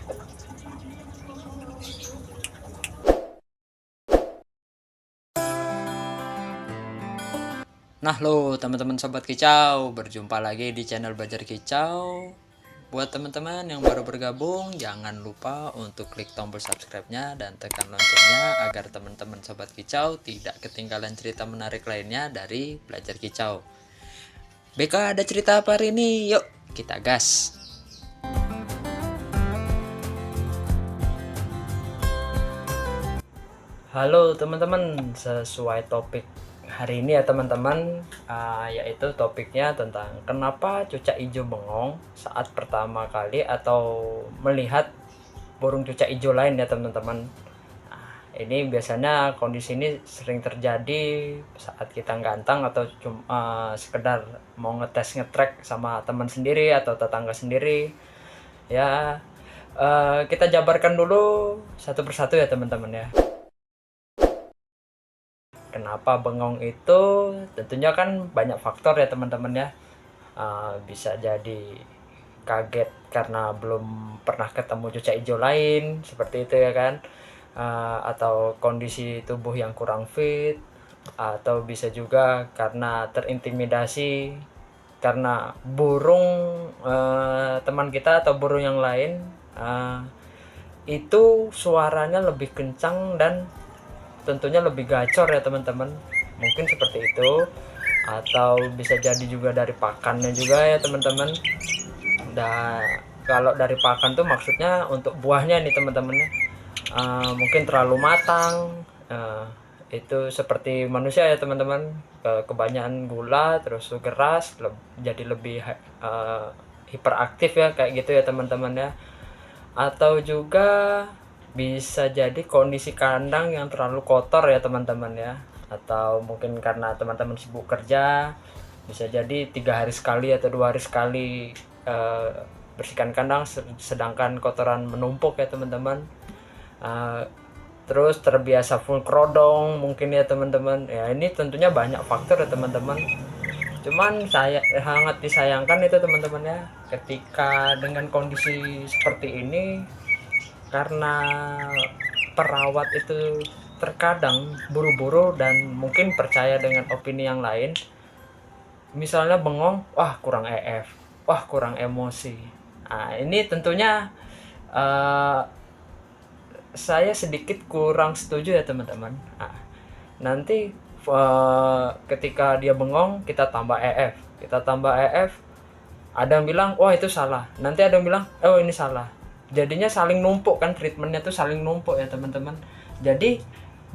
Nah lo teman-teman sobat kicau, berjumpa lagi di channel Belajar Kicau. Buat teman-teman yang baru bergabung, jangan lupa untuk klik tombol subscribe-nya dan tekan loncengnya agar teman-teman sobat kicau tidak ketinggalan cerita menarik lainnya dari Belajar Kicau. BK ada cerita apa hari ini? Yuk kita gas. Halo teman-teman, sesuai topik hari ini ya teman-teman, yaitu topiknya tentang kenapa cucak hijau bengong saat pertama kali atau melihat burung cucak hijau lain ya teman-teman. Ini biasanya kondisi ini sering terjadi saat kita gantang atau cuma sekedar mau ngetrek sama teman sendiri atau tetangga sendiri ya. Kita jabarkan dulu satu persatu ya teman-teman ya. Kenapa bengong itu? Tentunya kan banyak faktor ya teman-teman ya. Bisa jadi kaget karena belum pernah ketemu cucak hijau lain, seperti itu ya kan. Atau kondisi tubuh yang kurang fit, atau bisa juga karena terintimidasi karena burung teman kita atau burung yang lain itu suaranya lebih kencang dan tentunya lebih gacor ya teman-teman, mungkin seperti itu. Atau bisa jadi juga dari pakannya juga ya teman-teman. Dan kalau dari pakan tuh maksudnya untuk buahnya nih teman-teman ya, mungkin terlalu matang. Itu seperti manusia ya teman-teman, kebanyakan gula terus sugar rush, jadi lebih hiperaktif ya kayak gitu ya teman-teman ya. Atau juga bisa jadi kondisi kandang yang terlalu kotor ya teman-teman ya, atau mungkin karena teman-teman sibuk kerja, bisa jadi 3 hari sekali atau 2 hari sekali bersihkan kandang, sedangkan kotoran menumpuk ya teman-teman. Terus terbiasa full kerodong mungkin ya teman-teman ya. Ini tentunya banyak faktor ya teman-teman, cuman saya sangat disayangkan itu teman-teman ya, ketika dengan kondisi seperti ini, karena perawat itu terkadang buru-buru dan mungkin percaya dengan opini yang lain. Misalnya bengong, wah kurang EF, wah kurang emosi. Ini tentunya saya sedikit kurang setuju ya teman-teman. Nanti ketika dia bengong kita tambah EF, ada yang bilang wah itu salah, nanti ada yang bilang oh ini salah. Jadinya saling numpuk kan, treatmentnya tuh saling numpuk ya teman-teman. Jadi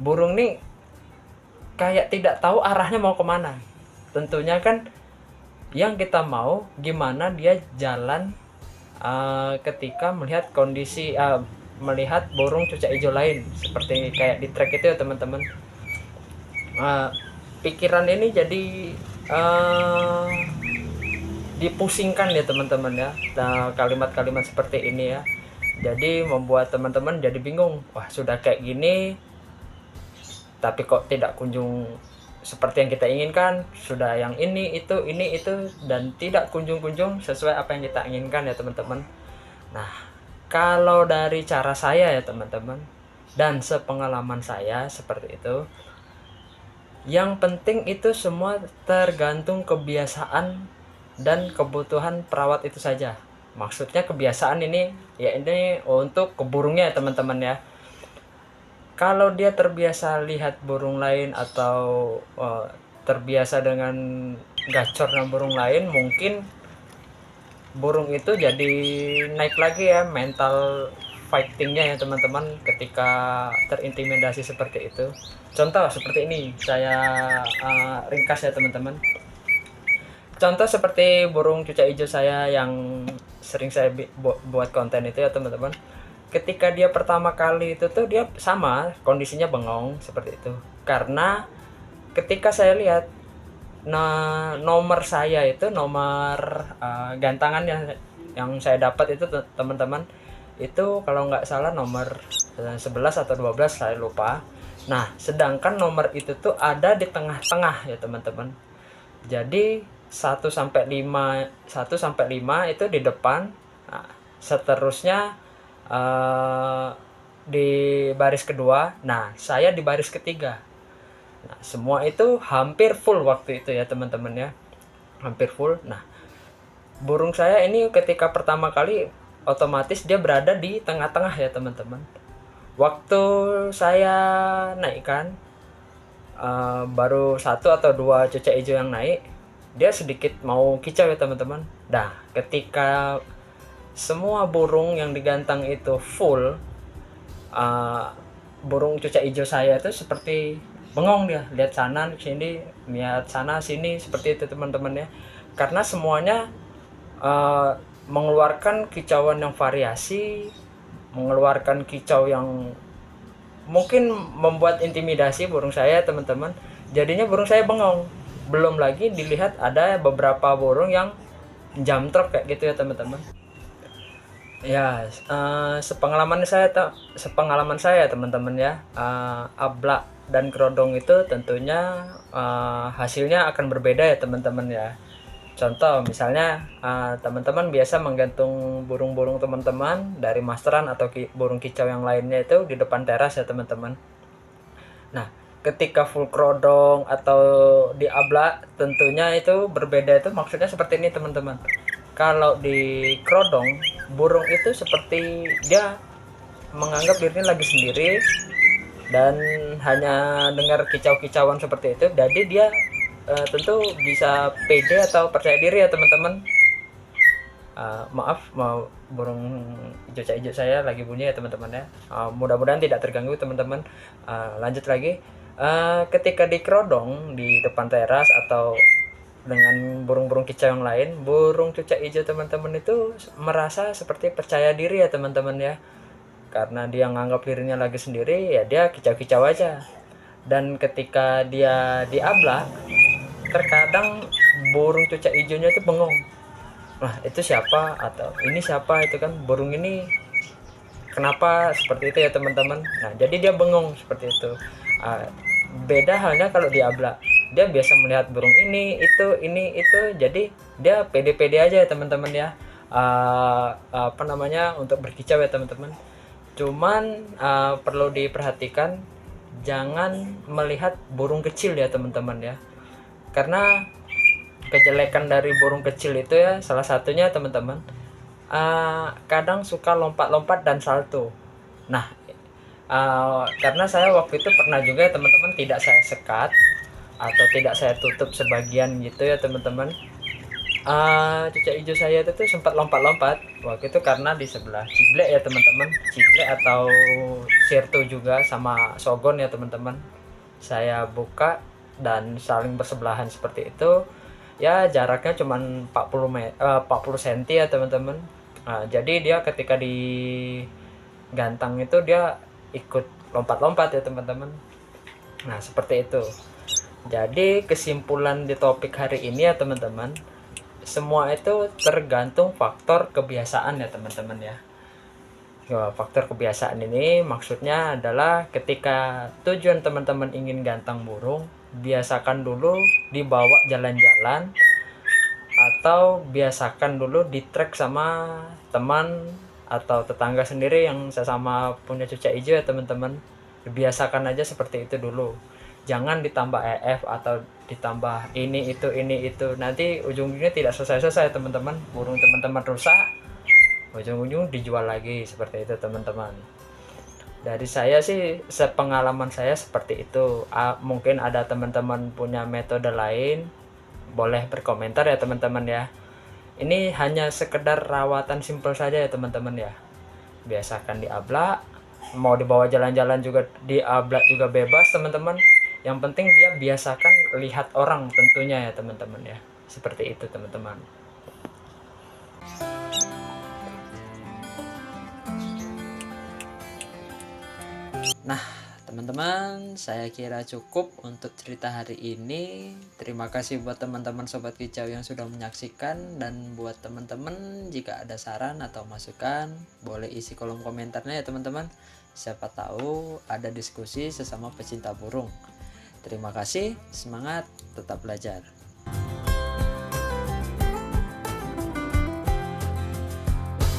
burung nih kayak tidak tahu arahnya mau kemana. Tentunya kan yang kita mau gimana dia jalan ketika melihat kondisi melihat burung cucak hijau lain, seperti kayak di track itu ya teman-teman. Pikiran ini jadi dipusingkan ya teman-teman ya, kalimat-kalimat seperti ini ya. Jadi membuat teman-teman jadi bingung, wah sudah kayak gini tapi kok tidak kunjung seperti yang kita inginkan, sudah yang ini itu dan tidak kunjung-kunjung sesuai apa yang kita inginkan ya teman-teman. Nah, kalau dari cara saya ya teman-teman, dan sepengalaman saya seperti itu, yang penting itu semua tergantung kebiasaan dan kebutuhan perawat itu saja. Maksudnya kebiasaan ini ya ini untuk ke burungnya ya teman-teman ya. Kalau dia terbiasa lihat burung lain atau terbiasa dengan gacornya burung lain, mungkin burung itu jadi naik lagi ya mental fightingnya ya teman-teman ketika terintimidasi seperti itu. Contoh seperti ini saya ringkas ya teman-teman. Contoh seperti burung cucak hijau saya yang sering saya buat konten itu ya teman-teman. Ketika dia pertama kali itu tuh dia sama kondisinya bengong seperti itu. Karena ketika saya lihat nomor saya itu nomor gantangan yang saya dapat itu teman-teman, itu kalau nggak salah nomor 11 atau 12 saya lupa. Nah, sedangkan nomor itu tuh ada di tengah-tengah ya teman-teman. Jadi 1 sampai 5 itu di depan. Nah, seterusnya eh, di baris kedua, nah saya di baris ketiga. Nah, semua itu hampir full waktu itu ya teman-teman ya, hampir full. Nah, burung saya ini ketika pertama kali otomatis dia berada di tengah-tengah ya teman-teman. Waktu saya naikkan, baru satu atau dua cucak hijau yang naik, dia sedikit mau kicau ya teman-teman. Nah, ketika semua burung yang digantang itu full, uh, burung cucak hijau saya itu seperti bengong, dia lihat sana sini, lihat sana sini, seperti itu teman-teman ya. Karena semuanya uh, mengeluarkan kicauan yang variasi, mengeluarkan kicau yang mungkin membuat intimidasi burung saya teman-teman. Jadinya burung saya bengong. Belum lagi dilihat ada beberapa burung yang jamtrok kayak gitu ya teman-teman. Ya, sepengalaman saya teman-teman ya, ablak dan kerodong itu tentunya hasilnya akan berbeda ya teman-teman ya. Contoh misalnya, teman-teman biasa menggantung burung-burung teman-teman dari masteran atau burung kicau yang lainnya itu di depan teras ya teman-teman. Nah, ketika full kerodong atau di ablak tentunya itu berbeda, itu maksudnya seperti ini teman-teman. Kalau di kerodong, burung itu seperti dia menganggap dirinya lagi sendiri dan hanya dengar kicau-kicauan seperti itu, jadi dia tentu bisa pede atau percaya diri ya teman-teman. Maaf, mau burung cucak hijau saya lagi bunyi ya teman-teman ya. Mudah-mudahan tidak terganggu teman-teman. Lanjut lagi. Ketika di kerodong di depan teras atau dengan burung-burung kicau yang lain, burung cucak hijau teman-teman itu merasa seperti percaya diri ya teman-teman ya. Karena dia nganggap dirinya lagi sendiri, ya dia kicau-kicau aja. Dan ketika dia diablak, terkadang burung cucak hijaunya itu bengong. Nah, itu siapa, atau ini siapa, itu kan burung ini kenapa seperti itu ya teman-teman. Nah, jadi dia bengong seperti itu. Beda halnya kalau diablak, dia biasa melihat burung ini itu, jadi dia pede-pede aja ya teman-teman ya. Apa namanya, untuk berkicau ya teman-teman. Cuman perlu diperhatikan, jangan melihat burung kecil ya teman-teman ya. Karena kejelekan dari burung kecil itu ya, salah satunya teman-teman, kadang suka lompat-lompat dan salto. Nah, karena saya waktu itu pernah juga ya teman-teman, tidak saya sekat atau tidak saya tutup sebagian gitu ya teman-teman. Cucak hijau saya itu tuh sempat lompat-lompat waktu itu karena di sebelah ciblek ya teman-teman, ciblek atau sirto juga sama sogon ya teman-teman. Saya buka dan saling bersebelahan seperti itu. Ya, jaraknya cuma 40 cm ya teman-teman. Jadi dia ketika di gantang itu dia ikut lompat-lompat ya teman-teman. Nah, seperti itu. Jadi kesimpulan di topik hari ini ya teman-teman, semua itu tergantung faktor kebiasaan ya teman-teman ya. Faktor kebiasaan ini maksudnya adalah ketika tujuan teman-teman ingin gantang burung, biasakan dulu dibawa jalan-jalan atau biasakan dulu di track sama teman atau tetangga sendiri yang sesama punya cucak hijau ya teman-teman. Biasakan aja seperti itu dulu, jangan ditambah EF atau ditambah ini itu, nanti ujung-ujungnya tidak selesai-selesai teman-teman. Burung teman-teman rusak, ujung-ujung dijual lagi, seperti itu teman-teman. Dari saya sih, sepengalaman saya seperti itu. Mungkin ada teman-teman punya metode lain, boleh berkomentar ya teman-teman ya. Ini hanya sekedar rawatan simpel saja ya teman-teman ya. Biasakan diablak, mau dibawa jalan-jalan juga diablak juga bebas teman-teman. Yang penting dia biasakan lihat orang tentunya ya teman-teman ya. Seperti itu teman-teman. Nah, teman-teman, saya kira cukup untuk cerita hari ini. Terima kasih buat teman-teman sobat kicau yang sudah menyaksikan, dan buat teman-teman jika ada saran atau masukan, boleh isi kolom komentarnya ya teman-teman. Siapa tahu ada diskusi sesama pecinta burung. Terima kasih, semangat, tetap belajar.